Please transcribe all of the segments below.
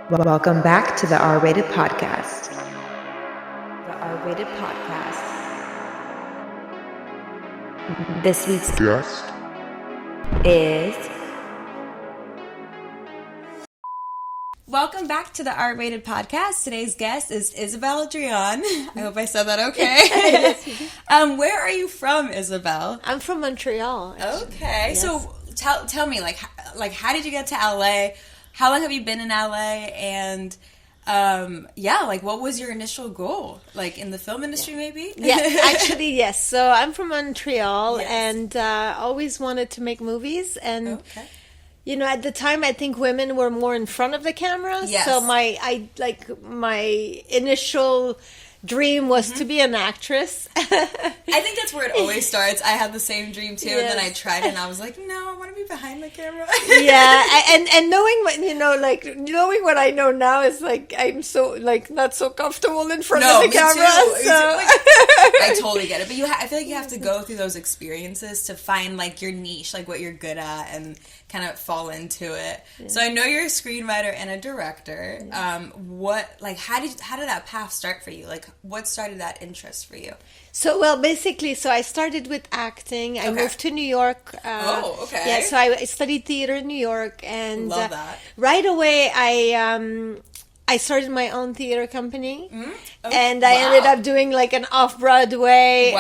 Welcome back to the R-Rated Podcast. The R-Rated Podcast. This week's guest is... Welcome back to the R-Rated Podcast. Today's guest is Isabel Adrian. I hope I said that okay. Where are you from, Isabel? I'm from Montreal. Actually. Okay. Yes. So tell me, like, how did you get to LA? How long have you been in LA? And what was your initial goal? Like in the film industry, maybe? Yes. So I'm from Montreal, yes. and always wanted to make movies. And you know, at the time, I think women were more in front of the camera. Yes. So my initial dream was to be an actress. I think that's where it always starts. I had the same dream too, and then I tried it, and I was like, no, I want to be behind the camera. And knowing what I know now is like I'm so not so comfortable in front of the camera. Too. So I totally get it, but I feel like you have to go through those experiences to find like your niche, like what you're good at, and kind of fall into it. Yeah. So I know you're a screenwriter and a director. Yeah. How did that path start for you? Like, what started that interest for you? So, basically, I started with acting. I moved to New York. Okay. Yeah, so I studied theater in New York, and love that. Right away, I started my own theater company, and I ended up doing like an off-Broadway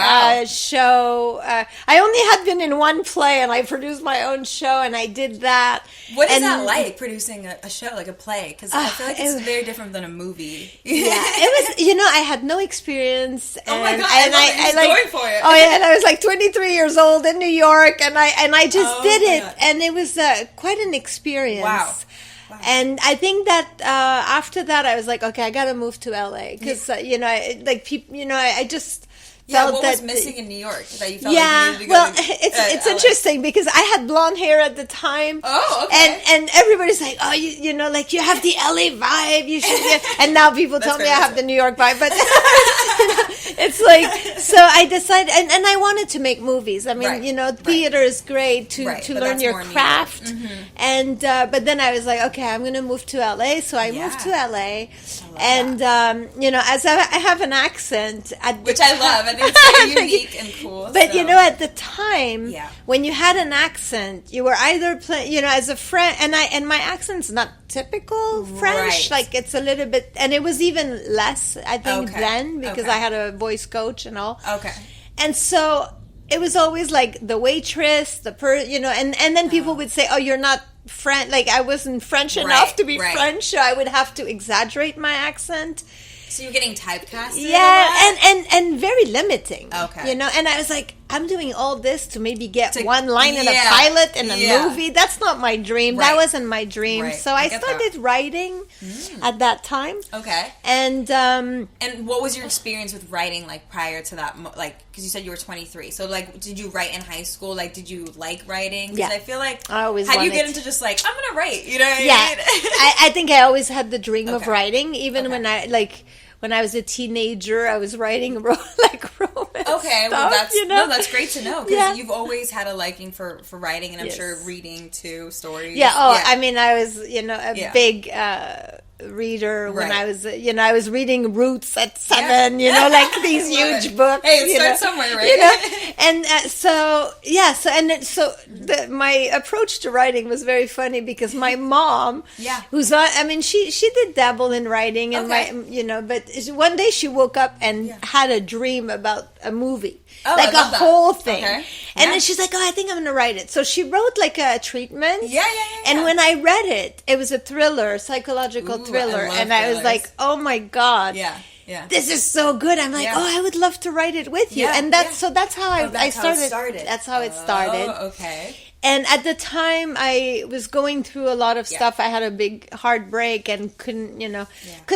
show. I only had been in one play, and I produced my own show, and I did that. What is that like, producing a show, like a play? Because I feel like it's very different than a movie. Yeah, it was, I had no experience. And, oh my God, I was going for it. Oh yeah, and I was like 23 years old in New York, and I just did it, and it was quite an experience. Wow. And I think that after that, I was like, okay, I got to move to LA because I just felt what that was missing in New York that you felt like you needed to go to it's interesting because I had blonde hair at the time. Oh, okay. And everybody's like, oh, you have the LA vibe. You should. And now people tell me I have the New York vibe, but it's like so. I decided, and I wanted to make movies. I mean, theater is great to learn your craft. Mm-hmm. And but then I was like, okay, I'm going to move to LA. So I moved to LA, and as I have an accent, which I love. I think it's very unique and cool. But at the time, when you had an accent, you were either playing, as a French, and my accent's not typical French. Like it's a little bit, and it was even less, I think, then because I had a voice coach and all. Okay. And so it was always like the waitress, and then people would say, "Oh, you're not French." Like I wasn't French enough to be French, so I would have to exaggerate my accent. So you're getting typecasted? Yeah, and very limiting. Okay. And I was like, I'm doing all this to maybe get one line in a pilot in a movie. That's not my dream. That wasn't my dream. Right. So I started writing at that time. Okay. And what was your experience with writing, like, prior to that? Like, because you said you were 23. So, like, did you write in high school? Like, did you like writing? Because I feel like, how do you get into just, like, I'm going to write? You know what I mean? I think I always had the dream of writing, even when I was a teenager, I was writing romance stuff, that's great to know because you've always had a liking for writing, and I'm sure reading too stories. I mean, I was a big reader when I was I was reading Roots at 7, like these huge books. Hey, start somewhere, right? And my approach to writing was very funny because my mom, who's not, I mean, she did dabble in writing, and but one day she woke up and had a dream about a movie. Like a whole thing. Okay. And then she's like, I think I'm going to write it. So she wrote like a treatment. And when I read it, it was a thriller, psychological thriller. And I was like, oh my God. This is so good. I'm like, I would love to write it with you. And that's how I started. That's how it started. Oh, okay. And at the time, I was going through a lot of stuff. I had a big heartbreak and couldn't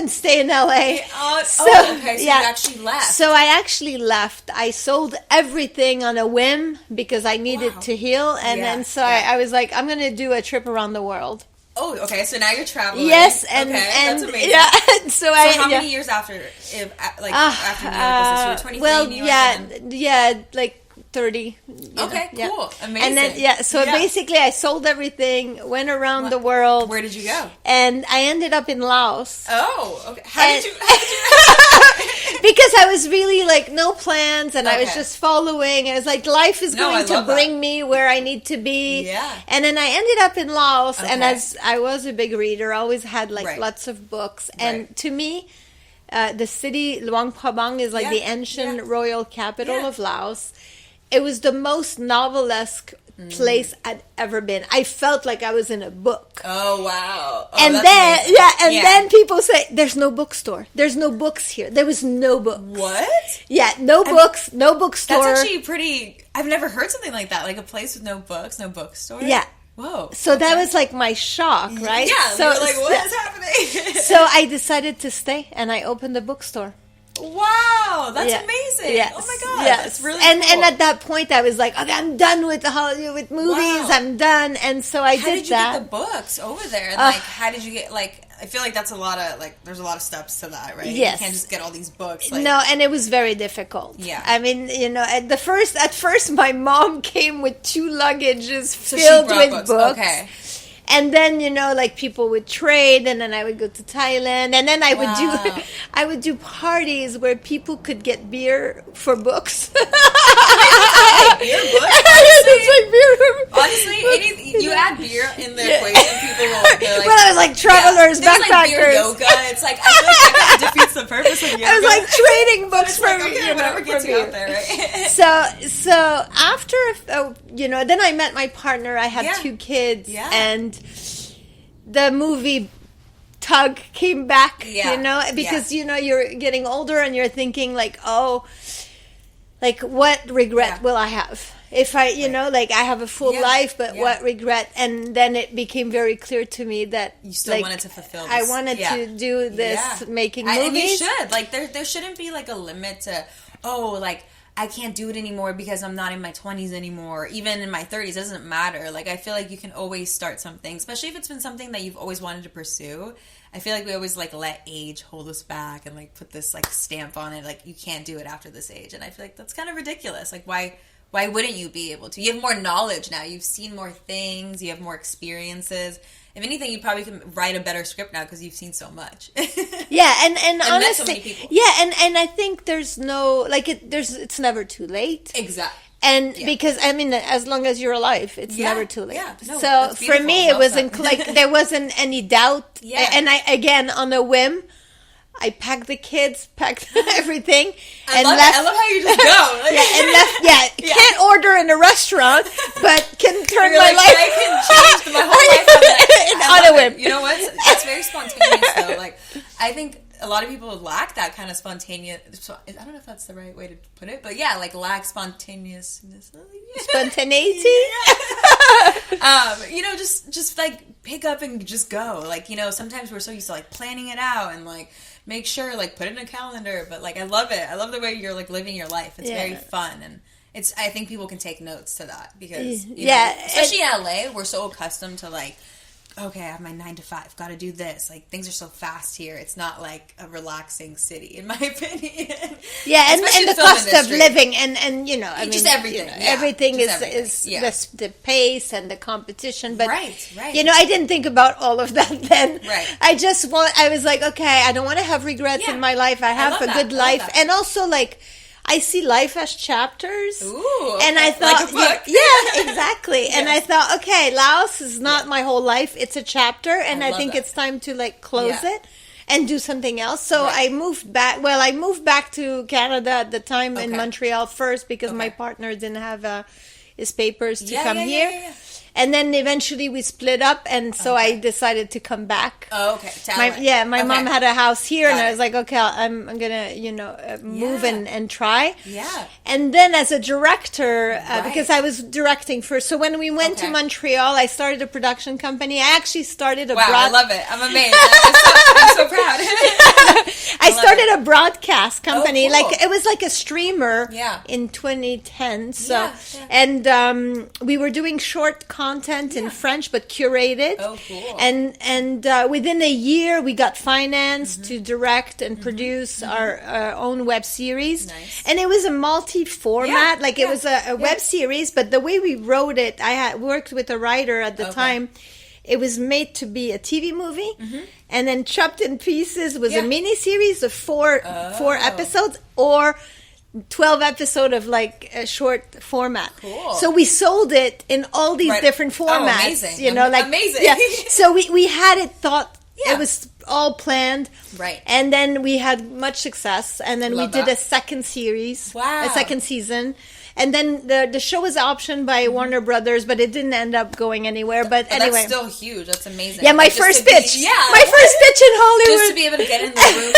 stay in LA. So you actually left. So I actually left. I sold everything on a whim because I needed to heal. And then I was like, I'm going to do a trip around the world. Oh, okay. So now you're traveling. Yes, and that's amazing. Yeah. So how many years after, after New York was this? You were 23 in New York? Like 30. Okay, cool. Amazing. And then, so basically I sold everything, went around the world. Where did you go? And I ended up in Laos. Oh, okay. How did you because I was really like no plans, and I was just following. I was like, life is going to bring me where I need to be. Yeah. And then I ended up in Laos, and as I was a big reader, I always had like lots of books. And to me, the city Luang Prabang is like the ancient royal capital of Laos. It was the most novelesque place I'd ever been. I felt like I was in a book. Oh wow! And then people say there's no bookstore. There's no books here. There was no books. What? Yeah, no books, no bookstore. That's actually pretty. I've never heard something like that. Like a place with no books, no bookstore. Yeah. Whoa. So that was like my shock, right? Yeah. So you're like, what is happening? So I decided to stay, and I opened the bookstore. Wow, that's amazing! Yes. Oh my god, that's really cool. And at that point, I was like, okay, I'm done with with movies. I'm done, and so I did that. How did you get the books over there? And like, how did you get like? I feel like that's a lot of like. There's a lot of steps to that, right? Yes. You can't just get all these books. No, and it was very difficult. Yeah. I mean, at first, my mom came with 2 luggages filled with books. Okay. And then like people would trade, and then I would go to Thailand, and then I would do parties where people could get beer for books. Beer books? Honestly, you add beer in the equation, people will. They're like, well, I was like travelers, backpackers. Like beer yoga. It's like I feel like that kind of defeats the purpose of yoga. I was like trading books for whatever gets you out there, right? So after then I met my partner. I had 2 kids, and the movie tug came back, because you're getting older and you're thinking like, what regret will I have if I like I have a full life, but what regret? And then it became very clear to me that you still wanted to fulfill this. I wanted to do this making movies. And you should like there shouldn't be like a limit to I can't do it anymore because I'm not in my 20s anymore. Even in my 30s, it doesn't matter. Like, I feel like you can always start something, especially if it's been something that you've always wanted to pursue. I feel like we always, like, let age hold us back and, like, put this, like, stamp on it. Like, you can't do it after this age. And I feel like that's kind of ridiculous. Like, why wouldn't you be able to? You have more knowledge now. You've seen more things. You have more experiences. If anything, you probably can write a better script now because you've seen so much. Yeah, and honestly, so many people. and I think there's no it's never too late. Exactly. And because I mean, as long as you're alive, it's never too late. Yeah, no, so for me, it wasn't like there wasn't any doubt. Yeah. And I again on a whim, I packed the kids, packed everything, and left. I love how you just go. And left. Can't order in a restaurant, but can turn my life. I can change my whole life on a whim. You know what? It's very spontaneous, though. Like, I think a lot of people lack that kind of spontaneous. I don't know if that's the right way to put it, but lack spontaneousness. Spontaneity. Just like pick up and just go. Like, sometimes we're so used to like planning it out and like make sure like put it in a calendar. But like I love it. I love the way you're like living your life. It's very fun and. I think people can take notes to that because, especially in LA, we're so accustomed to like, okay, I have my 9 to 5, got to do this. Like things are so fast here. It's not like a relaxing city, in my opinion. Yeah, and the cost of living and just everything. Everything is the pace and the competition. But right. I didn't think about all of that then. Right. I was like, okay, I don't want to have regrets in my life. I have a good life, and also like. I see life as chapters. Ooh, and I thought, like a book. Yeah, exactly. And I thought, okay, Laos is not my whole life; it's a chapter, and I think it's time to like close it and do something else. So I moved back. Well, I moved back to Canada at the time in Montreal first because my partner didn't have his papers to come here. Yeah. And then eventually we split up, and so I decided to come back. Oh, okay. My mom had a house here, and I was like, okay, I'm gonna, move and try. Yeah. And then as a director, because I was directing first, so when we went to Montreal, I started a production company. I actually started a I love it. I'm amazed. I'm so proud. I started a broadcast company. Oh, cool. Like it was like a streamer in 2010. So and we were doing short content content in French, but curated. Oh, cool. And within a year, we got financed to direct and produce our own web series. Nice. And it was a multi-format, it was a web series, but the way we wrote it, I had worked with a writer at the time. It was made to be a TV movie, and then chopped in pieces was a mini series of four episodes, or 12 episodes of a short format. Cool. So we sold it in all these different formats. Amazing. Amazing. Yeah. So we had it thought. It was all planned. Right. And then we had much success, and then we did a second series. Wow. A second season. And then the show was optioned by Warner Brothers, but it didn't end up going anywhere. But anyway. That's still huge. That's amazing. Yeah, my first pitch. My first pitch in Hollywood. Just to be able to get in the room,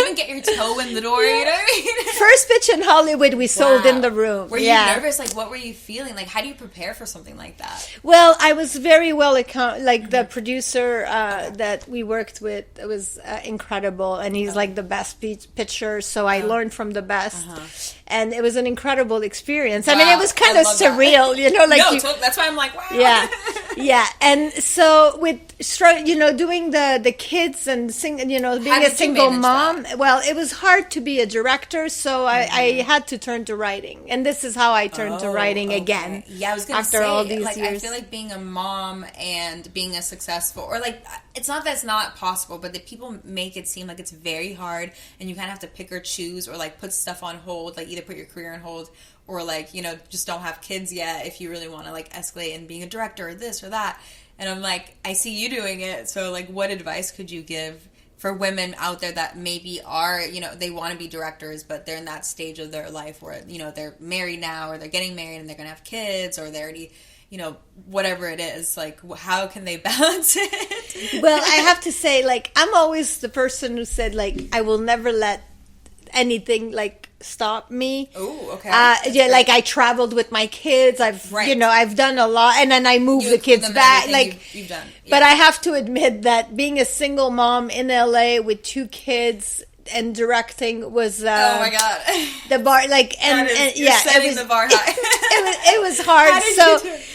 even get your toe in the door, you know what I mean? First pitch in Hollywood, we sold in the room. Were you nervous? What were you feeling? How do you prepare for something like that? Well, I was very well the producer that we worked with was incredible, and he's the best pitcher, so I learned from the best. And it was an incredible experience. Wow. I mean, it was kind of surreal, that's why I'm like, wow. Yeah. And so with, doing the kids and being a single mom, well, it was hard to be a director, so I had to turn to writing. And this is how I turned to writing again. Yeah, I was going to say, after all these years. I feel like being a mom and being a successful, or it's not that it's not possible, but that people make it seem like it's very hard, and you kind of have to pick or choose, or put stuff on hold, either put your career on hold, or just don't have kids yet if you really want to escalate in being a director or this or that. And I'm I see you doing it, so what advice could you give for women out there that maybe are, they want to be directors, but they're in that stage of their life where, they're married now, or they're getting married and they're going to have kids, or they're already, whatever it is, how can they balance it? Well, I have to say, I'm always the person who said, I will never let anything stop me. Oh, okay. I traveled with my kids. I've done a lot, and then I moved the kids back. You've done. Yeah. But I have to admit that being a single mom in LA with 2 kids and directing was oh my god, the bar setting the bar high. it was hard.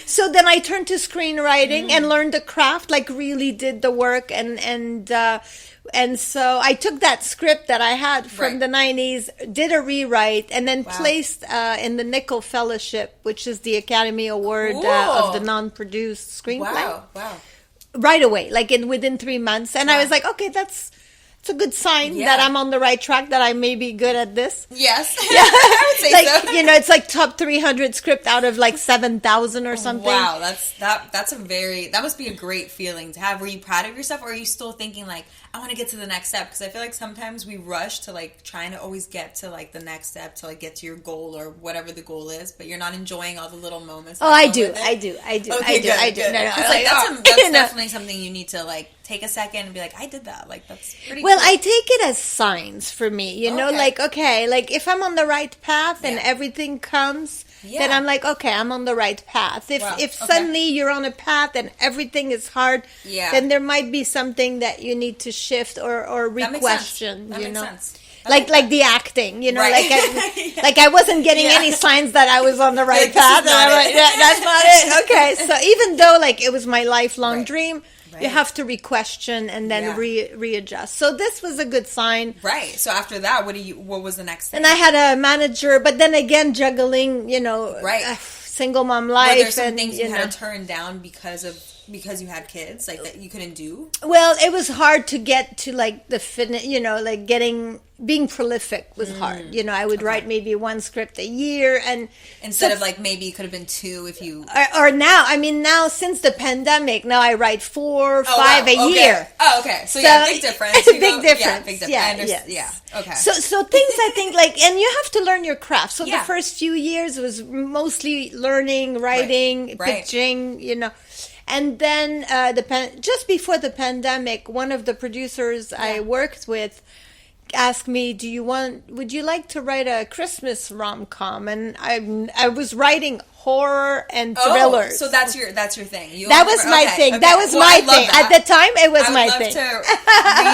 So then I turned to screenwriting and learned the craft, really did the work, and so I took that script that I had from the 90s, did a rewrite, and then placed in the Nickel Fellowship, which is the Academy Award of the non-produced screenplay. Wow. Right away, within 3 months. And I was like, okay, it's a good sign that I'm on the right track, that I may be good at this. Yes. Yeah. I would say so. It's top 300 script out of 7,000 or something. Wow, that must be a great feeling to have. Were you proud of yourself, or are you still thinking I want to get to the next step? Because I feel sometimes we rush to trying to always get to the next step to get to your goal or whatever the goal is, but you're not enjoying all the little moments. Oh, I do. Okay, good. No, that's definitely something you need to take a second and be I did that. That's pretty well, cool. I take it as signs for me, if I'm on the right path and everything comes, then I'm like, okay, I'm on the right path. If suddenly you're on a path and everything is hard, then there might be something that you need to shift or re-question. That makes sense. Like the acting, I wasn't getting any signs that I was on the right path. That's not it. Okay, so even though it was my lifelong dream, you have to re-question and then readjust. So this was a good sign. Right. So after that, what was the next thing? And I had a manager, but then again, juggling, single mom life. Were there some things you had to turn down because you had kids, that you couldn't do? Well, it was hard to get to the fitness, being prolific was hard. I would write maybe 1 script a year, and instead of maybe it could have been 2 if you or now since the pandemic, now I write 4 or 5 a year. Oh, okay. So big difference. Big difference. Big difference. Yeah. Okay. So things I think and you have to learn your craft. So the first few years was mostly learning, writing, pitching, And then just before the pandemic, one of the producers I worked with asked me, would you like to write a Christmas rom-com? And I was writing horror and thrillers. So that's your thing. That was my thing. That was my thing. At the time, it was my thing. I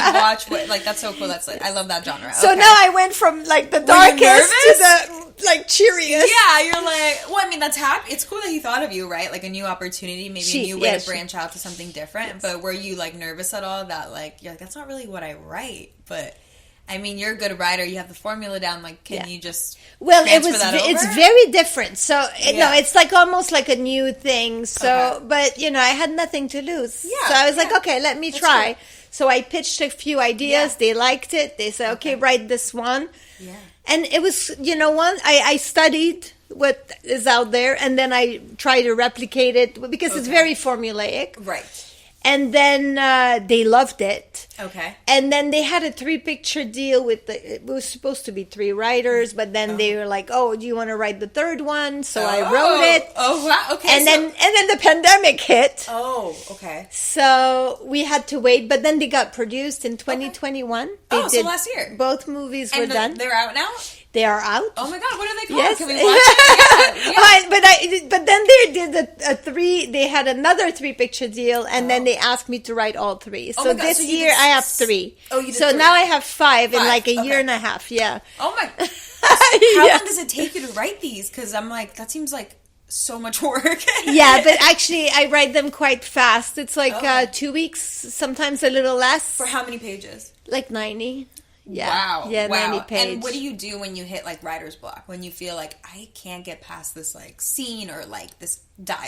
would love to rewatch that's so cool. I love that genre. So now I went from the darkest to the like cheeriest. Yeah, you're like, well, I mean, that's happy. It's cool that he thought of you, right? Like a new opportunity, maybe a new way to branch out to something different. Yes. But were you like nervous at all that like, you're like, that's not really what I write, but I mean, you're a good writer. You have the formula down. Like, can you just transfer that over? It's very different. So, no, it's like almost like a new thing. So, but, you know, I had nothing to lose. Yeah, so I was like, okay, let me try. Cool. So I pitched a few ideas. Yeah. They liked it. They said, okay, write this one. Yeah. And it was, you know, I studied what is out there. And then I try to replicate it because it's very formulaic. Right. And then they loved it. Okay. And then they had a 3-picture deal with it was supposed to be 3 writers, but then they were like, "Oh, do you want to write the 3rd one?" So I wrote it. Oh, wow. Okay. And then the pandemic hit. Oh, okay. So we had to wait, but then they got produced in 2021. Okay. So last year. Both movies were done. They're out now? They are out. Oh my God! What are they called? Yes. Can we watch it? Yeah. But then they did a 3. They had another 3-picture deal, and then they asked me to write all 3. So this year I have 3. Oh, you did so 3. Now I have 5 in like a year and a half. Yeah. Oh my! How long does it take you to write these? Because I'm like, that seems like so much work. Yeah, but actually I write them quite fast. It's like 2 weeks, sometimes a little less. For how many pages? Like 90. Yeah. Wow. Yeah, wow. 90 pages. And what do you do when you hit like writer's block? When you feel like I can't get past this like scene or like this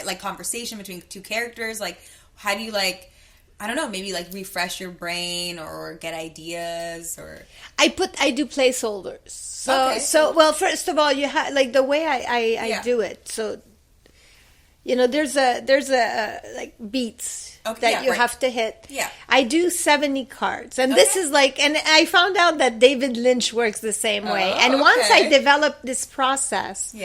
like conversation between 2 characters? Like, how do you like, I don't know, maybe like refresh your brain or get ideas or? I do placeholders. So well, first of all, you have like the way I do it. So, you know, there's a like beats. Okay, that you have to hit. Yeah. I do 70 cards. And this is like, and I found out that David Lynch works the same way. And once I developed this process,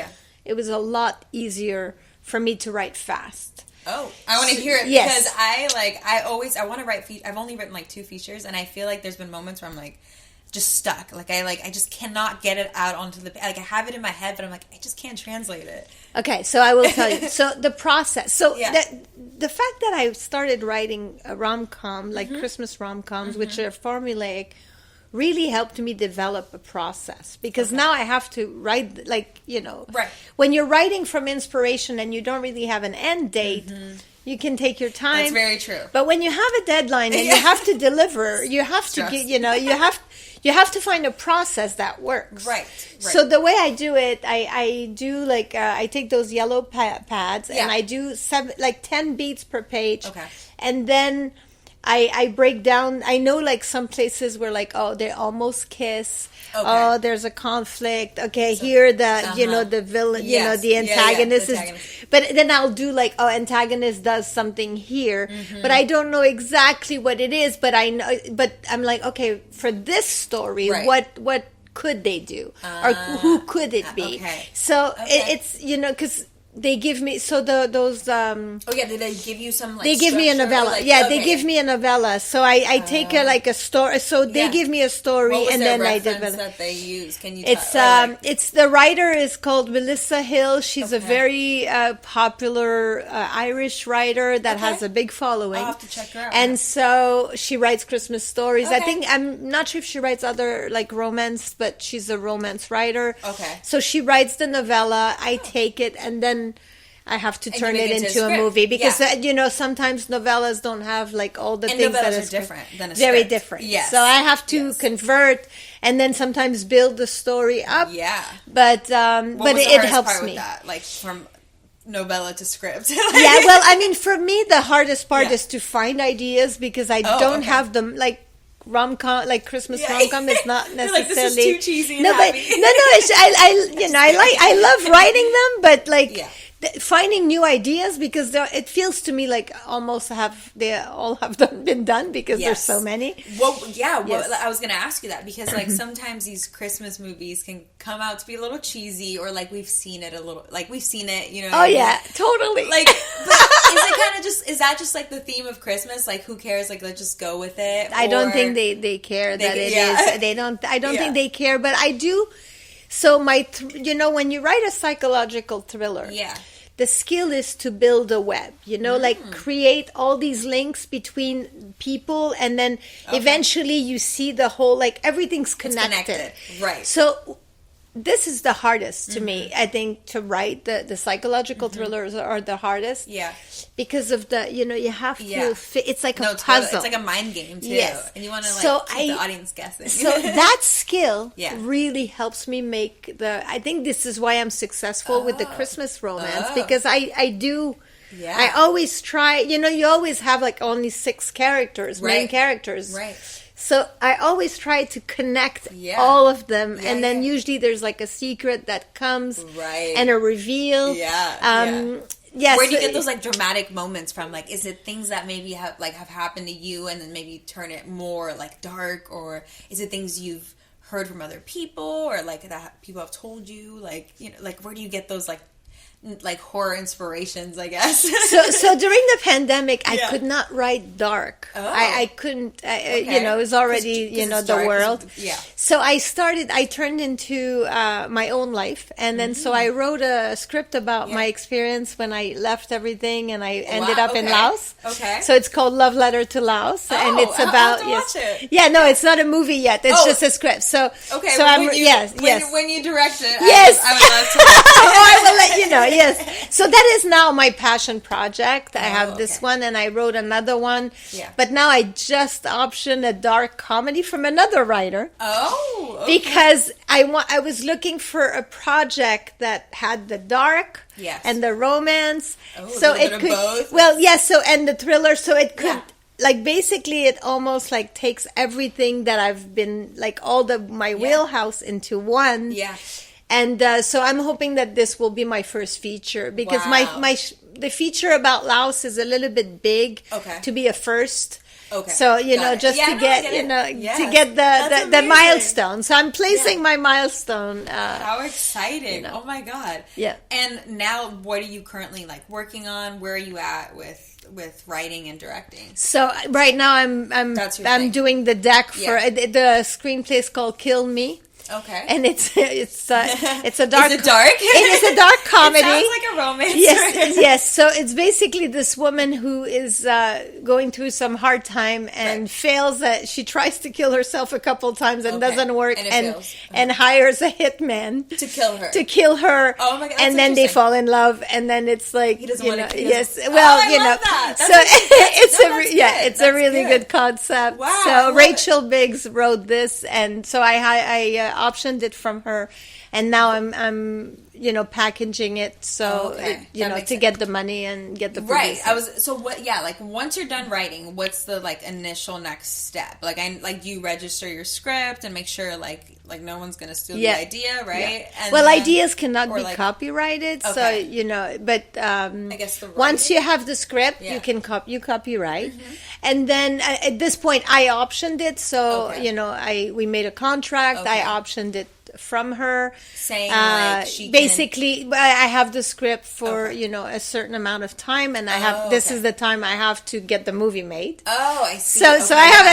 it was a lot easier for me to write fast. Oh, I want to hear it because I want to write, I've only written like 2 features and I feel like there's been moments where I'm like, just stuck. I just cannot get it out onto the, like I have it in my head, but I'm like, I just can't translate it. Okay, so I will tell you. So the process. So the fact that I started writing a rom-com, like Christmas rom-coms, which are formulaic, really helped me develop a process. Because now I have to write, like, you know. Right. When you're writing from inspiration and you don't really have an end date, you can take your time. That's very true. But when you have a deadline and you have to deliver, you have to get, you know, you have to find a process that works. Right. So the way I do it, I do like I take those yellow pads and I do 10 beats per page. Okay. And then I break down. I know like some places where like, oh, they almost kiss. Okay. Oh, there's a conflict. Okay, so, here you know, the villain, you know, the antagonist is. But then I'll do like, oh, antagonist does something here, but I don't know exactly what it is. But I know. But I'm like, okay, for this story, what could they do, or who could it be? Okay. So it's, you know, because they give me those. Did they give you some? Like, they give me a novella. Like, they give me a novella. So I take a story. So they give me a story, and then I develop. That they use. Can you? It's the writer is called Melissa Hill. She's a very popular Irish writer that has a big following. I'll have to check her out. And so she writes Christmas stories. I think I'm not sure if she writes other like romance, but she's a romance writer. Okay. So she writes the novella. I take it, and then I have to turn it into a movie because you know, sometimes novellas don't have like all the things that are different than a very script. Different. Yes. So I have to convert and then sometimes build the story up. Yeah. But it helps part me. With that? Like from novella to script. Yeah. Well, I mean, for me, the hardest part is to find ideas because I don't have them like. Rom-com, like Christmas rom-com is not necessarily. Like, this is too cheesy. No, but it's I love writing them, but like finding new ideas because it feels to me like they all have been done because there's so many. Well, yeah. Well, I was going to ask you that because like sometimes these Christmas movies can come out to be a little cheesy or like we've seen it, you know. Oh yeah, totally. Like, is that just like the theme of Christmas? Like, who cares? Like, let's just go with it. I don't think they care that it is. They don't. I don't think they care, but I do. So you know, when you write a psychological thriller, the skill is to build a web, you know, like create all these links between people and then eventually you see the whole, like everything connected. Right. So this is the hardest to me. I think to write the psychological thrillers are the hardest. Yeah. Because of the, you have to fit, it's like a puzzle. Totally. It's like a mind game too. Yes. And you want to keep the audience guessing. So that skill really helps me make I think this is why I'm successful with the Christmas romance, because I do. Yeah. I always try, you always have like only 6 characters, main characters. Right. So I always try to connect all of them. And then usually there's like a secret that comes and a reveal. Yeah. Where do you get those like dramatic moments from? Like, is it things that maybe have happened to you and then maybe turn it more like dark, or is it things you've heard from other people or like that people have told you? Like, like where do you get those like horror inspirations, I guess? so during the pandemic, I could not write dark. I couldn't, it was already, the world. So I turned into my own life. And then so I wrote a script about my experience when I left everything and I ended up in Laos. Okay. So it's called Love Letter to Laos. And it's about, watch it. Yeah, no, it's not a movie yet. It's just a script. So, okay. So when you direct it, yes. I would love to watch it. I will let you know. Yes. So that is now my passion project. I have this one and I wrote another one. Yeah. But now I just optioned a dark comedy from another writer. Oh. Okay. Because I was looking for a project that had the dark and the romance. Oh, so it could both. Well, yes, and the thriller, so it could like basically it almost like takes everything that I've been like all my wheelhouse into one. Yeah. And so I'm hoping that this will be my first feature because the feature about Laos is a little bit big to be a first. Okay. So just to get the milestone. So I'm placing my milestone. How exciting! Oh my god! Yeah. And now, what are you currently like working on? Where are you at with writing and directing? So right now I'm doing the deck for the screenplay is called Kill Me. Okay. And it's a dark. Is it dark? It is a dark comedy. It sounds like a romance. Yes. So it's basically this woman who is going through some hard time and fails. She tries to kill herself a couple times and doesn't work, and hires a hitman to kill her. Oh my god! And then they fall in love, and then it's like he doesn't want to kill yes. Well, love that. So it's a really good concept. Wow. So Rachel Biggs wrote this, and so I optioned it from her, and now I'm packaging it to get the money and get the producer. once you're done writing, what's the like initial next step? Like you register your script and make sure like no one's gonna steal the idea, right? And ideas cannot be copyrighted, so but I guess once you have the script you can copyright. And then at this point I optioned it, so we made a contract. I optioned it from her, saying she basically I have the script for a certain amount of time, and I have this is the time I have to get the movie made. Oh, I see. So I have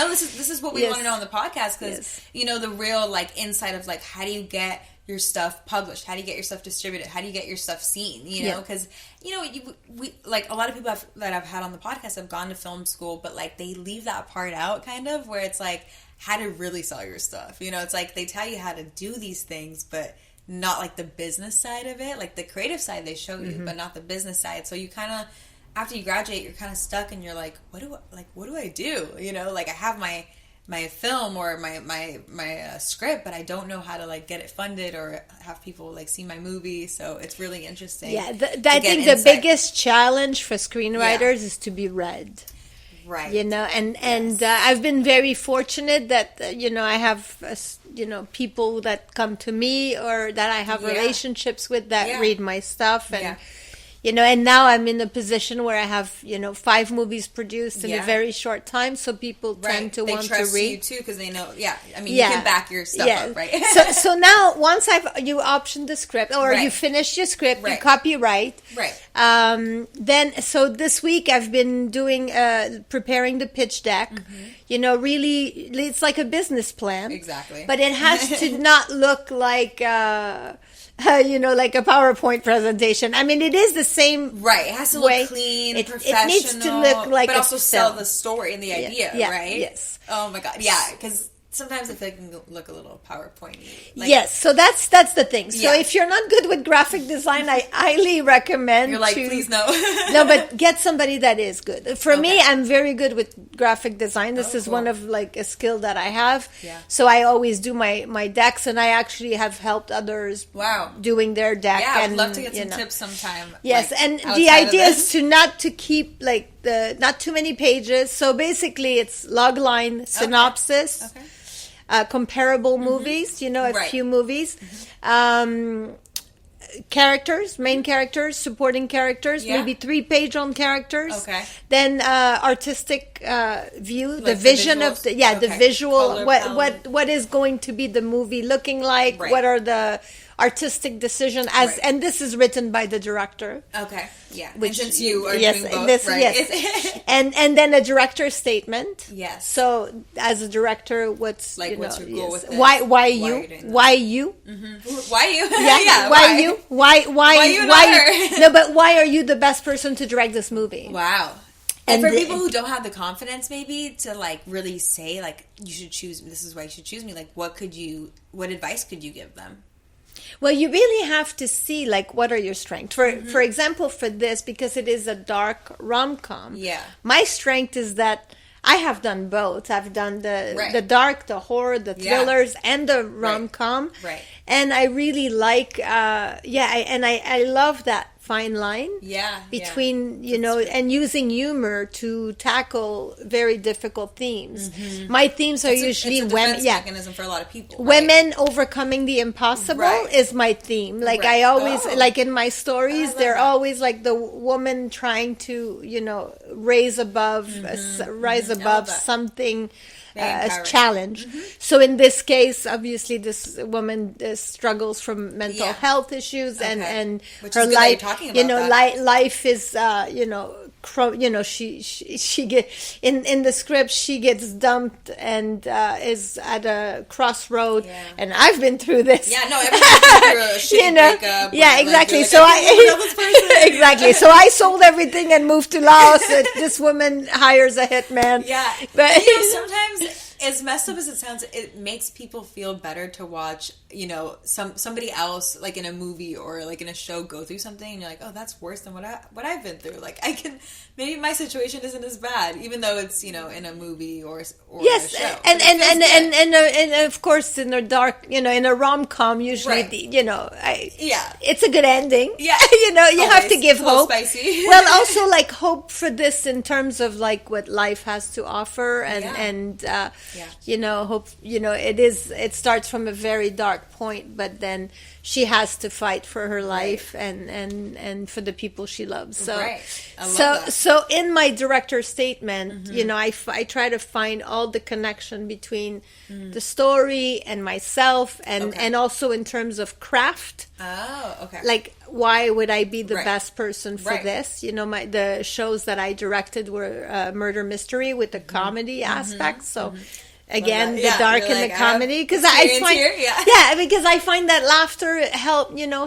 this is what we want to know on the podcast, because the real like insight of like how do you get your stuff published, how do you get your stuff distributed, how do you get your stuff seen, because we like a lot of people that I've had on the podcast have gone to film school, but like they leave that part out kind of, where it's like how to really sell your stuff. It's like they tell you how to do these things, but not like the business side of it. Like the creative side they show you, but not the business side. So you kind of, after you graduate, you're kind of stuck and you're like, what do I do? Like I have my film or my script, but I don't know how to like get it funded or have people like see my movie. So it's really interesting. Yeah, I think the biggest challenge for screenwriters is to be read. Right. And I've been very fortunate that, I have, people that come to me or that I have relationships with that read my stuff. And, and now I'm in a position where I have, 5 movies produced in a very short time. So people tend to want to read. They trust you too because they know, you can back your stuff up, right? so now once you optioned the script or you finished your script, you copyright. Right. So this week I've been doing, preparing the pitch deck. Really, it's like a business plan. Exactly. But it has to not look like... like a PowerPoint presentation. I mean, it is the same. Right. It has to look clean, professional. It needs to look like but also sell the story and the idea, right? Yes. Oh my god. Yeah, because sometimes I feel like it can look a little PowerPoint-y. Yes, so that's the thing. So if you're not good with graphic design, I highly recommend you're like, please no. No, but get somebody that is good. For me, I'm very good with graphic design. This is one of like a skill that I have. Yeah. So I always do my decks, and I actually have helped others doing their deck. Yeah, I'd and, love to get some tips sometime. Yes, and the idea is not to keep like not too many pages. So basically it's log line, synopsis. Okay. Comparable movies, a few movies. Characters, main characters, supporting characters, maybe 3-page on characters. Okay. Then artistic view, like the vision of the visual. Color What is going to be the movie looking like? Right. What are the artistic decision and this is written by the director. Okay. Yeah. Which, and since you are doing both, right? Yes. and then a director's statement. Yes. So as a director, what's your goal with this? Why you? Why you? Yeah. Why you? Why you? No, but why are you the best person to direct this movie? Wow. And for people who don't have the confidence, maybe to like really say like you should choose. This is why you should choose me. Like, what advice could you give them? Well, you really have to see like what are your strengths. For example, for this, because it is a dark rom-com. Yeah. My strength is that I have done both. I've done the dark, the horror, the thrillers, and the rom-com. Right. And I really like I love that fine line between and using humor to tackle very difficult themes. My themes are usually women. Mechanism for a lot of people. Women overcoming the impossible is my theme. Like I always like in my stories, they're always like the woman trying to rise above something. Challenge. So in this case, obviously, this woman struggles from mental health issues, and which her is life. Talking about life is she get in the script, she gets dumped and is at a crossroad, and I've been through this. Yeah, no, everyone's been through a shitty breakup. Yeah, exactly. Like, so exactly. So I sold everything and moved to Laos. This woman hires a hitman. Yeah, but sometimes. As messed up as it sounds, it makes people feel better to watch, somebody else, like in a movie or like in a show, go through something, and you're like, oh, that's worse than what I've been through. Like maybe my situation isn't as bad, even though it's in a movie or a show. And of course in a dark, in a rom-com usually, it's a good ending. Yeah, you have to give hope. Spicy. Well, also like hope for this in terms of like what life has to offer, and hope. It starts from a very dark point, but then she has to fight for her life and for the people she loves. So, so in my director statement, I try to find all the connection between the story and myself, and also in terms of craft. Oh, okay. Like, why would I be the best person for this? The shows that I directed were murder mystery with the comedy aspect. So. Again, the dark and the comedy, because I find because I find that laughter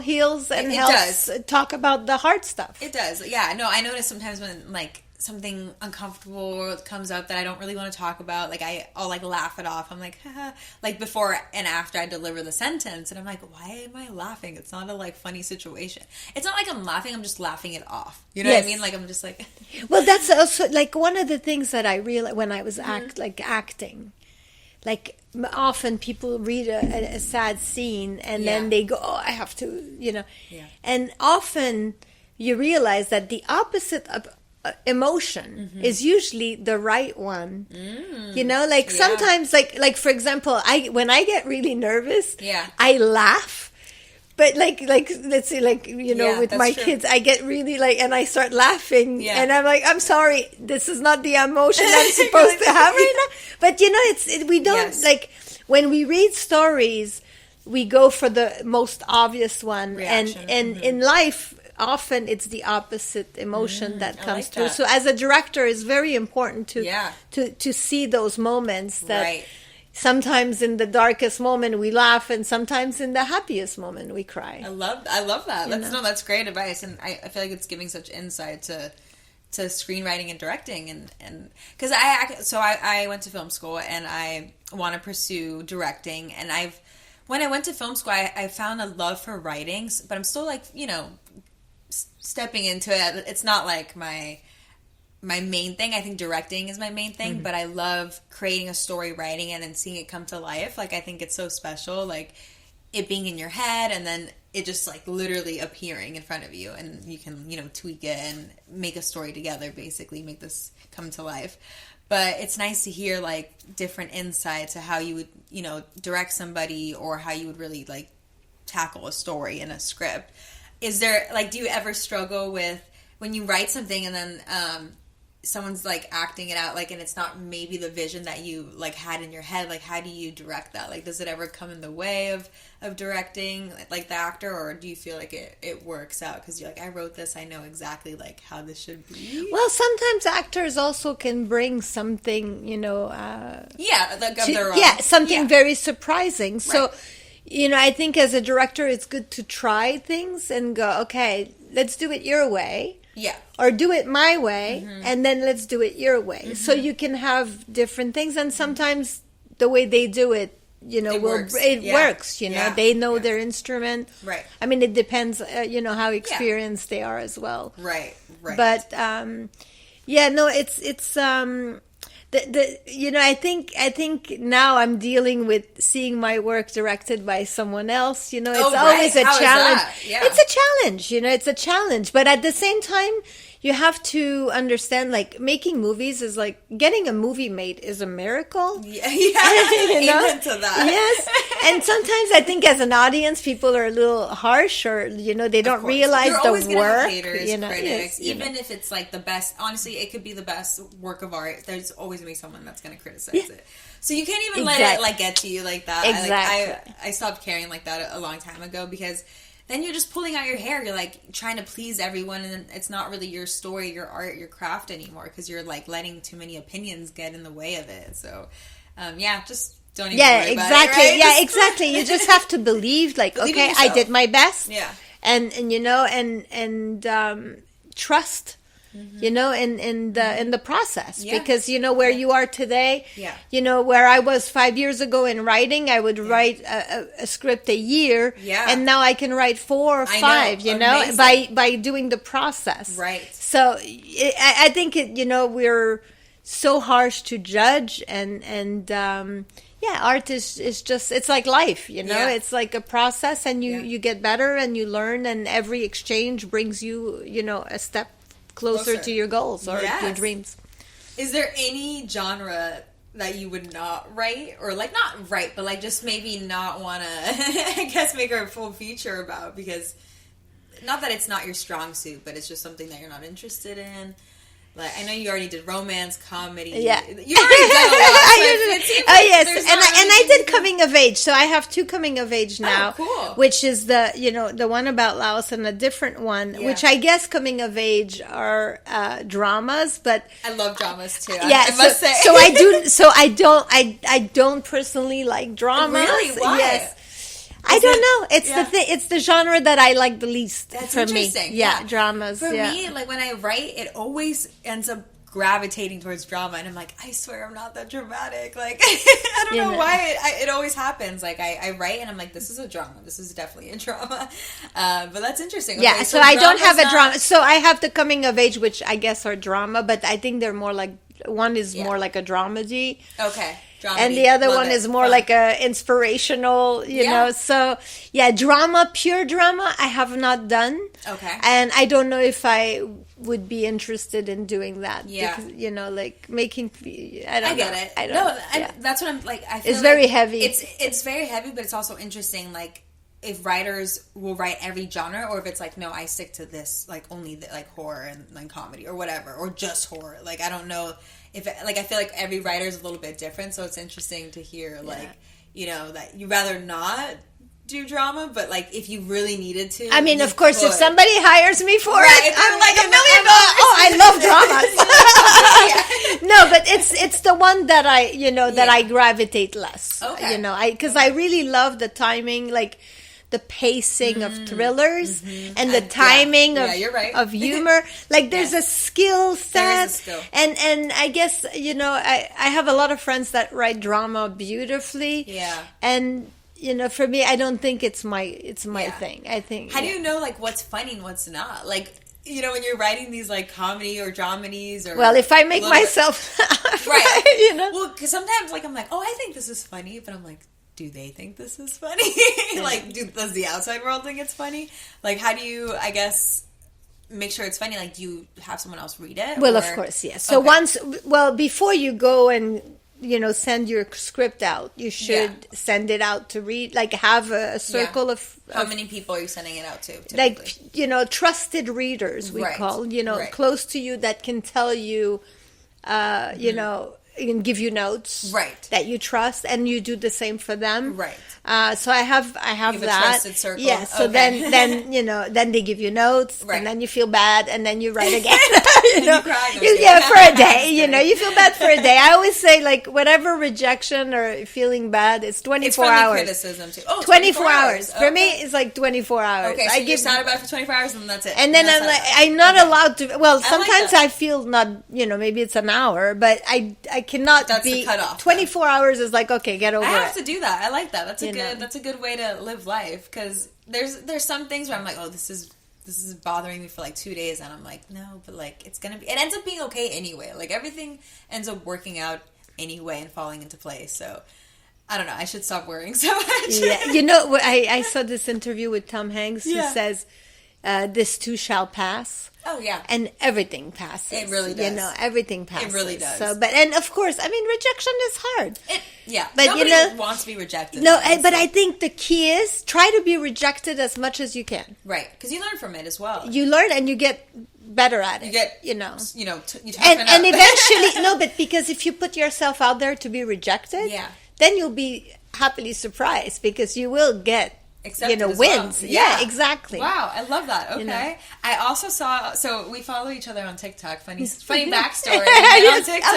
heals and helps talk about the hard stuff. It does, yeah. No, I notice sometimes when like something uncomfortable comes up that I don't really want to talk about, like I'll like laugh it off. I'm like, haha. Like before and after I deliver the sentence, and I'm like, why am I laughing? It's not a like funny situation. It's not like I'm laughing. I'm just laughing it off. You know what I mean? Like I'm just like. Well, that's also like one of the things that I realized when I was acting. Like often people read a sad scene and then they go, oh, I have to, And often you realize that the opposite of emotion is usually the right one. Sometimes like for example, when I get really nervous, I laugh. But like let's say with my kids, I get really and I start laughing, and I'm like, I'm sorry, this is not the emotion I'm supposed to have right now. But we don't like when we read stories, we go for the most obvious one, reaction. and in life, often it's the opposite emotion that comes through. So as a director, it's very important to see those moments that. Right. Sometimes in the darkest moment we laugh, and sometimes in the happiest moment we cry. I love that. That's great advice, and I feel like it's giving such insight to to screenwriting and directing, and because I went to film school and I want to pursue directing, and when I went to film school I found a love for writing, but I'm still like, you know, stepping into it. It's not like my main thing. I think directing is my main thing, but I love creating a story, writing it, and seeing it come to life. Like, I think it's so special, like it being in your head and then it just like literally appearing in front of you, and you can, you know, tweak it and make a story together, basically make this come to life. But it's nice to hear like different insights to how you would, you know, direct somebody, or how you would really like tackle a story in a script. Is there, like, do you ever struggle with when you write something and then someone's like acting it out, like, and it's not maybe the vision that you like had in your head? Like, how do you direct that? Like, does it ever come in the way of directing, like the actor, or do you feel like it works out because you're like, I wrote this, I know exactly like how this should be? Well, sometimes actors also can bring something, you know, like of their own. something very surprising. Right. So, you know, I think as a director, it's good to try things and go, okay, let's do it your way. Yeah. Or do it my way, and then let's do it your way. So you can have different things, and sometimes the way they do it, you know, works, you know. Yeah. They know their instrument. Right. I mean, it depends, you know, how experienced they are as well. Right. But, it's you know, I think now I'm dealing with seeing my work directed by someone else. You know, it's always a challenge. It's a challenge, you know, it's a challenge. But at the same time, you have to understand, like, making movies is like getting a movie made is a miracle. Yeah. You know? Amen to that. Yes. And sometimes I think as an audience, people are a little harsh, or, you know, they don't realize You're always the gonna work. have haters, you know, critics, yes, even if it's like the best. Honestly, it could be the best work of art. There's always gonna be someone that's gonna criticize it. So you can't even let it like get to you like that. Exactly. I stopped caring like that a long time ago, because then you're just pulling out your hair. You're like trying to please everyone, and it's not really your story, your art, your craft anymore, because you're like letting too many opinions get in the way of it. So, just don't even worry about it, right? Yeah, exactly. You just have to believe, like, okay, I did my best. Yeah. And you know, and trust, you know, in the process, because, you know, where you are today, you know, where I was 5 years ago in writing, I would write a script a year, and now I can write 4 or 5, you know, by doing the process. Right. So I think you know, we're so harsh to judge, and art is just, it's like life, you know. It's like a process, and you get better and you learn, and every exchange brings you, you know, a step closer to your goals or your dreams. Is there any genre that you would not write, or like not write, but like just maybe not want to, I guess, make a full feature about, because not that it's not your strong suit, but it's just something that you're not interested in? Like, I know you already did romance, comedy. Yeah. You already did a lot. Yes. And I did coming of age. So I have 2 coming of age now. Oh, cool. Which is the one about Laos, and a different one, which I guess coming of age are dramas, but I love dramas too. Yeah. I must say. I don't personally like dramas. Really? Why? Yes. I don't know. It's the thing. It's the genre that I like the least. That's for me. interesting. Yeah, dramas. For me, like when I write, it always ends up gravitating towards drama, and I'm like, I swear I'm not that dramatic. Like, I don't know why it always happens. Like, I write and I'm like, this is a drama. This is definitely a drama. But that's interesting. Okay, yeah. So I don't have a drama. So I have the coming of age, which I guess are drama, but I think they're more like, one is more like a dramedy. Okay. Dramedy. And the other one is more like a inspirational, you know. So drama, pure drama, I have not done. Okay. And I don't know if I would be interested in doing that. Yeah. Because, you know, like making, I don't know. Get it. I don't know. That's what I'm like. I feel it's very heavy. It's very heavy, but it's also interesting. Like, if writers will write every genre, or if it's like, no, I stick to this, like only like horror and like comedy or whatever, or just horror. Like, I don't know. If like, I feel like every writer is a little bit different, so it's interesting to hear, like, you know, that you rather not do drama, but like if you really needed to, I mean, of course, if somebody hires me for it, I'm like $1 million. Oh, I love dramas. No, but it's the one that I gravitate less. Okay. You know, because I really love the timing, like the pacing of thrillers and the timing of humor. Like there's a skill set. And I guess, you know, I have a lot of friends that write drama beautifully. Yeah. And, you know, for me, I don't think it's my thing. I think. How do you know, like, what's funny and what's not? Like, you know, when you're writing these, like, comedy or dramedies or... Well, if I make myself laugh, right. You know? Well, because sometimes, like, I'm like, oh, I think this is funny, but I'm like, do they think this is funny? Like, does the outside world think it's funny? Like, how do you, I guess, make sure it's funny? Like, do you have someone else read it? Well, of course, yes. So before you go and, you know, send your script out, you should send it out to read, like have a circle of... How many people are you sending it out to, typically? Like, you know, trusted readers, we call, you know, close to you that can tell you, you know, can give you notes that you trust, and you do the same for them. Right. So I have that. A trusted circle. Yeah. So then you know, then they give you notes, and then you feel bad, and then you write again. You know, you cry, for a day. You know, you feel bad for a day. I always say, like, whatever rejection or feeling bad, it's 24 hours. Criticism too. Oh, 24 hours. For me, it's like 24 hours. Okay, so you're sad about it for 24 hours, and that's it. And then I'm not allowed to. Well, sometimes I feel not. You know, maybe it's an hour, but I cannot that's be. The cutoff. 24 hours is like, okay, get over it. I have to do that. I like that. That's a good way to live life, because there's some things where I'm like, oh, this is bothering me for like 2 days, and I'm like, no, but like it ends up being okay anyway. Like everything ends up working out anyway and falling into place. So I don't know. I should stop worrying so much. Yeah, you know, I saw this interview with Tom Hanks who says, "This too shall pass." Oh yeah, and everything passes. It really does. You know, everything passes. It really does. So, and of course, I mean, rejection is hard. But nobody wants to be rejected. No, but I think the key is try to be rejected as much as you can. Right, because you learn from it as well. You learn and you get better at it. You get, you know, you and eventually, but because if you put yourself out there to be rejected, then you'll be happily surprised because you will get. Accepted, you know, wins. Well. Yeah, exactly. Wow, I love that. Okay. You know? I also saw, so we follow each other on TikTok. Funny backstory. On TikTok.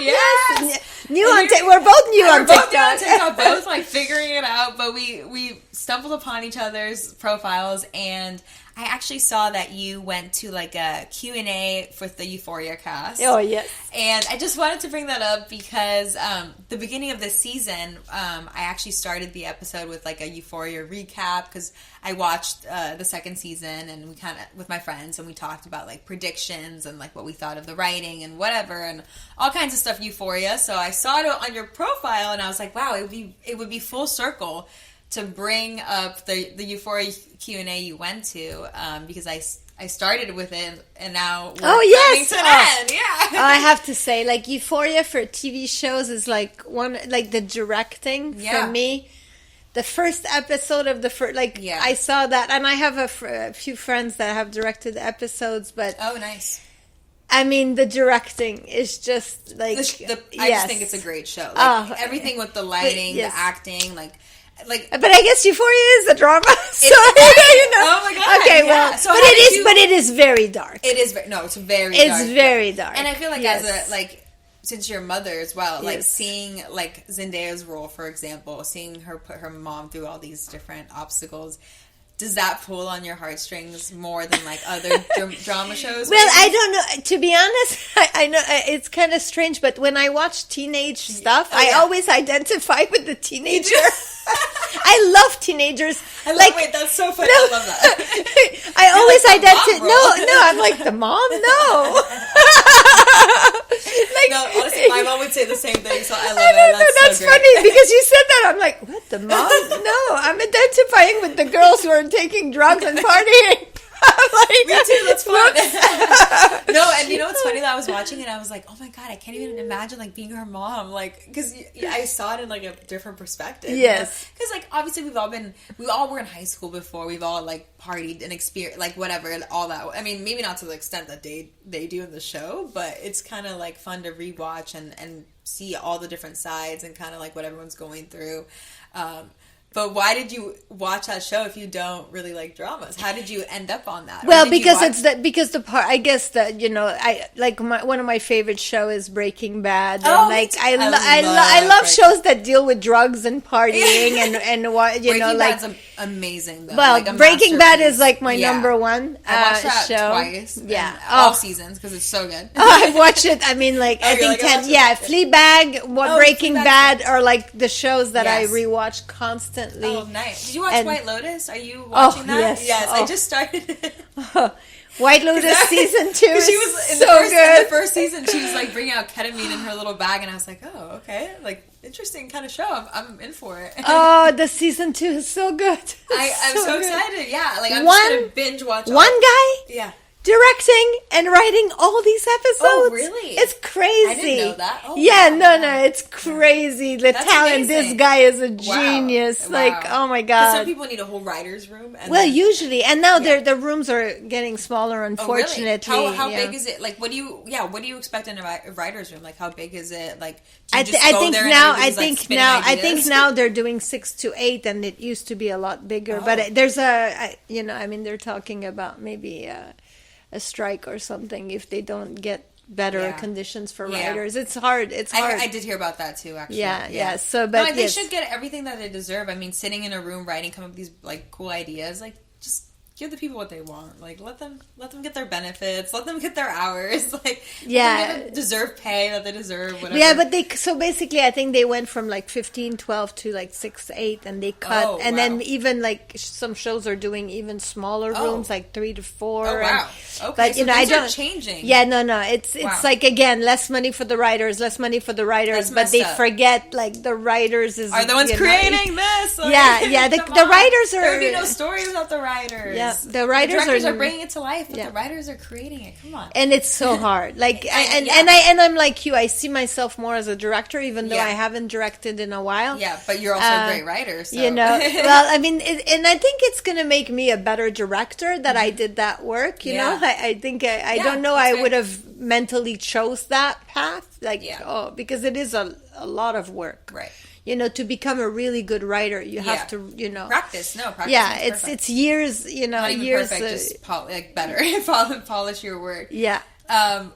Yes. New on TikTok. We're both new on TikTok. Both new on TikTok, both like figuring it out, but we stumbled upon each other's profiles, and I actually saw that you went to like a Q&A for the Euphoria cast. Oh, yes. And I just wanted to bring that up because the beginning of this season, I actually started the episode with like a Euphoria recap because I watched the second season, and we kind of, with my friends, and we talked about like predictions and like what we thought of the writing and whatever and all kinds of stuff Euphoria. So I saw it on your profile, and I was like, wow, it would be full circle to bring up the Euphoria Q&A you went to, because I started with it, and now we're coming to an end. Yeah. I have to say, like, Euphoria for TV shows is like the directing for me. The first episode of the first, I saw that, and I have a few friends that have directed episodes, but oh, nice. I mean, the directing is just like I just think it's a great show. Like, everything with the lighting, the acting, like. But I guess Euphoria is a drama, so you know. Oh my god! Okay, well, so but it is very dark. It is it's very dark. It's very dark, and I feel like since you're a mother as well, like seeing like Zendaya's role, for example, seeing her put her mom through all these different obstacles. Does that pull on your heartstrings more than like other drama shows? Well, I don't know. To be honest, I know it's kind of strange, but when I watch teenage stuff, I always identify with the teenager. I love teenagers. Wait, that's so funny. I love that. I always identify. No, I'm like the mom. No. No, honestly, my mom would say the same thing, so I love it. That's so funny because you said that. I'm like, what, the mom? No, I'm identifying with the girls who are taking drugs and partying. Me too, that's fun. No, and you know what's funny? That I was watching it, I was like, oh my god, I can't even imagine like being her mom, like, because I saw it in like a different perspective. Yes, because like obviously we all were in high school before, we've all like partied and experienced like whatever and all that. I mean, maybe not to the extent that they do in the show, but it's kind of like fun to rewatch and see all the different sides and kind of like what everyone's going through. But why did you watch that show if you don't really like dramas? How did you end up on that? Well, because the part, I guess that, you know, I like one of my favorite shows is Breaking Bad. And like I love shows that deal with drugs and partying and what, you know, like Breaking Bad's amazing though. Well, like Breaking Bad is like my number one I watched that show. Twice. Yeah. All seasons because it's so good. I've watched it. I mean, like I think 10. Yeah, Fleabag, Breaking Bad are like the shows that I rewatch constantly. Oh, nice. Did you watch White Lotus? Are you watching that? Yes, I just started it. White Lotus season 2 is she was in so good. In the first season, she was like bringing out ketamine in her little bag, and I was like, oh, okay, like interesting kind of show. I'm in for it. Oh, the season 2 is so good. I'm so excited. Yeah, like I'm just gonna binge watch. One guy. Yeah. Directing and writing all these episodes. Oh, really? It's crazy. I didn't know that. Oh, yeah, no, it's crazy. The talent. Amazing. This guy is a genius. Wow. Like, oh my god. Some people need a whole writer's room. Usually, and now the rooms are getting smaller. Unfortunately, oh, really? How big is it? Like, what do you expect in a writer's room? Like, how big is it? Like, I think now they're doing 6 to 8, and it used to be a lot bigger. Oh. But there's they're talking about maybe a strike or something if they don't get better conditions for writers. It's hard. I did hear about that too, actually. Yeah. So, but they should get everything that they deserve. I mean, sitting in a room writing, come up with these like cool ideas, like just give the people what they want. Like let them get their benefits, let them get their hours. Like let them deserve pay that they deserve. Whatever. Yeah, but basically, I think they went from like 15-12 to like 6-8, and they cut, then even like some shows are doing even smaller rooms, like 3 to 4. Oh wow! Okay, but so things are changing. Yeah, no, it's like again less money for the writers, but they forget like the writers are the ones creating this. Like, the writers are. There would be no story without the writers. Yeah. The writers are bringing it to life, but the writers are creating it. Come on, and it's so hard. Like, I'm like you. I see myself more as a director, even though I haven't directed in a while. Yeah, but you're also a great writer. So. You know, well, I mean, and I think it's going to make me a better director that I did that work. You know, I think I don't know. I would have mentally chose that path, because it is a lot of work, right? You know, to become a really good writer, you have to, practice. Practice. Yeah, it's years. Not even years. Perfect, just better. Polish your work. Yeah.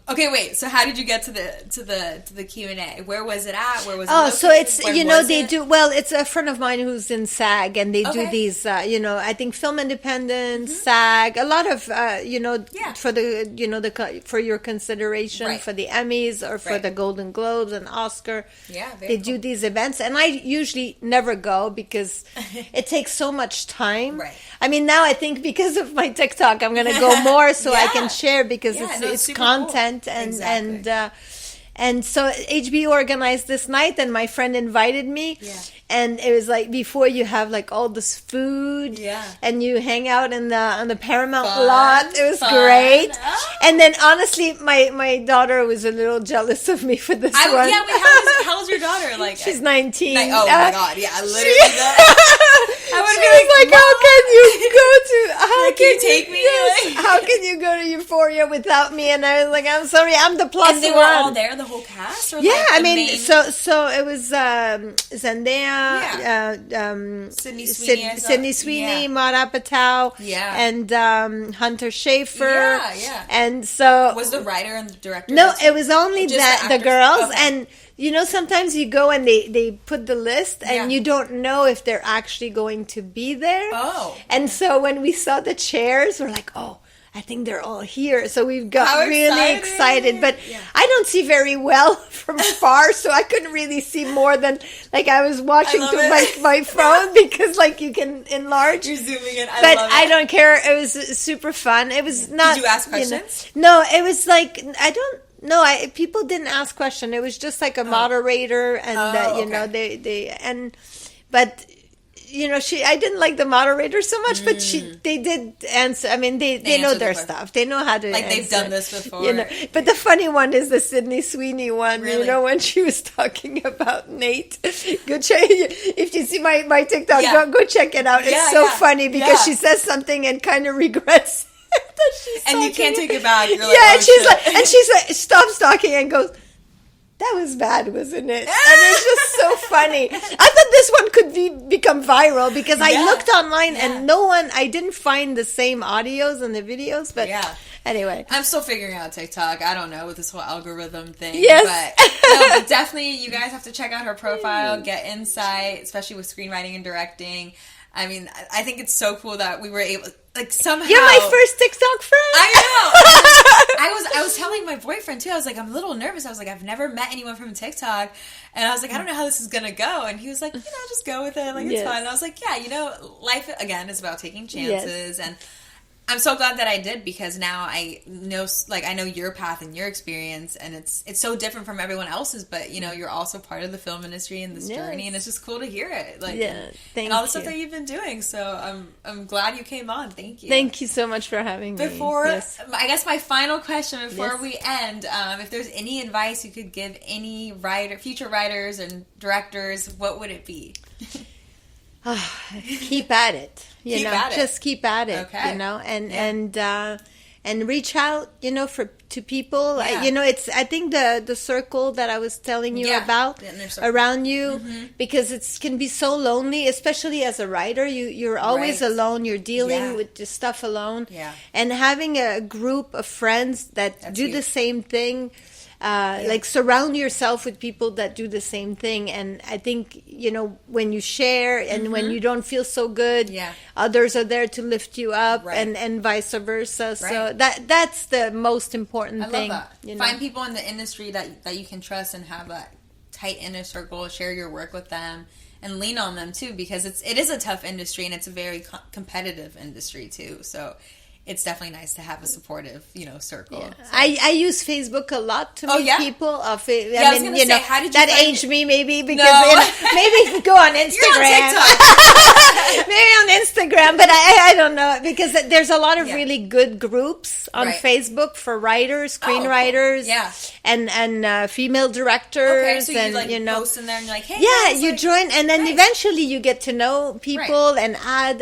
Okay, wait. So, how did you get to the Q&A? Where was it at? Where was it? Oh, so it's they do. Well, it's a friend of mine who's in SAG, and they do these. I think Film Independence, SAG, a lot of for the for your consideration for the Emmys or for the Golden Globes and Oscar. Yeah, they do these events, and I usually never go because it takes so much time. Right. I mean, now I think because of my TikTok, I'm going to go more so I can share because it's content cool. And so HBO organized this night, and my friend invited me, and it was like before you have like all this food, and you hang out on the Paramount lot. It was great, and then honestly, my daughter was a little jealous of me for this one. Yeah, wait, how's your daughter? Like she's 19. Oh my god, yeah, literally. I would be like, how can you go to? How can you take me? Yes, how can you go to Euphoria without me? And I was like, I'm sorry, I'm the plus one. And they were all there, the whole cast. Or I mean, so it was Zendaya, Sydney Sweeney, Mara Patel, and Hunter Schafer. And so was the writer and the director? No, it was only the girls and. Sometimes you go and they put the list and you don't know if they're actually going to be there. Oh. And so when we saw the chairs, we're like, oh, I think they're all here. So we got really excited. But I don't see very well from far, so I couldn't really see more than, like, I was watching through my phone because, like, you can enlarge. You're zooming in. I don't care. It was super fun. It was not... Did you ask questions? No, it was like, No, people didn't ask questions. It was just like a moderator, and I didn't like the moderator so much, but they did answer. I mean, they know their stuff. They know how to. Like answer. They've done this before. But the funny one is the Sydney Sweeney one. Really? When she was talking about Nate. Go check if you see my TikTok. Go check it out. It's so funny because she says something and kind of regrets. And you can't take it back. You're like, and she's like, stops talking and goes, that was bad, wasn't it? And it's just so funny. I thought this one could become viral because I looked online and I didn't find the same audios and the videos, but anyway. I'm still figuring out TikTok. I don't know with this whole algorithm thing. Yes. But definitely you guys have to check out her profile, get insight, especially with screenwriting and directing. I mean, I think it's so cool that we were able, like, somehow. You're my first TikTok friend. I know. I was telling my boyfriend too. I was like, I'm a little nervous. I was like, I've never met anyone from TikTok, and I was like, I don't know how this is gonna go. And he was like, just go with it. Like, it's fine. And I was like, life again is about taking chances, and I'm so glad that I did, because now I know your path and your experience, and it's so different from everyone else's, but you're also part of the film industry and this journey, and it's just cool to hear it. And all the stuff that you've been doing. So I'm glad you came on. Thank you. Thank you so much for having me. I guess my final question before we end, if there's any advice you could give any future writers and directors, what would it be? Keep at it. Just keep at it. Okay. And reach out, to people. It's, I think the circle that I was telling you about around you, because it can be so lonely, especially as a writer. You're always alone. You're dealing with the stuff alone. Yeah. And having a group of friends that do the same thing. Like, surround yourself with people that do the same thing. And I think, when you share and when you don't feel so good, others are there to lift you up, and vice versa. Right. So that's the most important thing. I love that. Find people in the industry that you can trust and have a tight inner circle, share your work with them, and lean on them too, because it is a tough industry, and it's a very competitive industry too. So it's definitely nice to have a supportive, circle. Yeah. So. I use Facebook a lot to meet people. I was going to say, how did you that aged me maybe, because maybe go on Instagram. You're on TikTok. Maybe on Instagram, but I don't know, because there's a lot of really good groups on Facebook for writers, screenwriters, and female directors. Okay, so you post in there and you're like, hey, guys, you join, and then eventually you get to know people and add,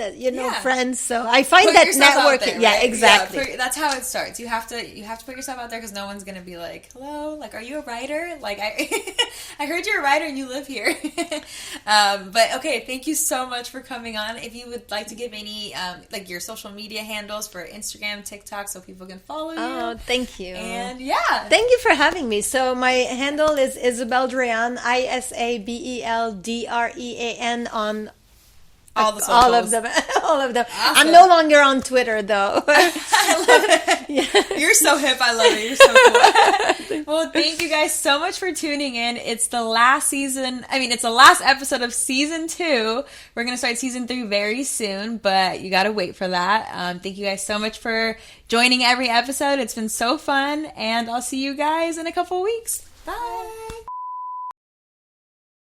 friends. So I find that networking. Yeah, exactly. That's how it starts. You have to put yourself out there, because no one's gonna be like, hello, like, are you a writer? Like, I heard you're a writer and you live here. But okay, thank you so much for coming on. If you would like to give any your social media handles for Instagram, TikTok, so people can follow you. Oh, thank you. And thank you for having me. So my handle is Isabel Drean, ISABELDREAN on all the socials. All of them. Awesome. I'm no longer on Twitter, though. I love it. You're so hip. I love it. You're so cool. Well, thank you guys so much for tuning in. It's the last season. It's the last episode of season 2. We're going to start season 3 very soon, but you got to wait for that. Thank you guys so much for joining every episode. It's been so fun, and I'll see you guys in a couple weeks. Bye.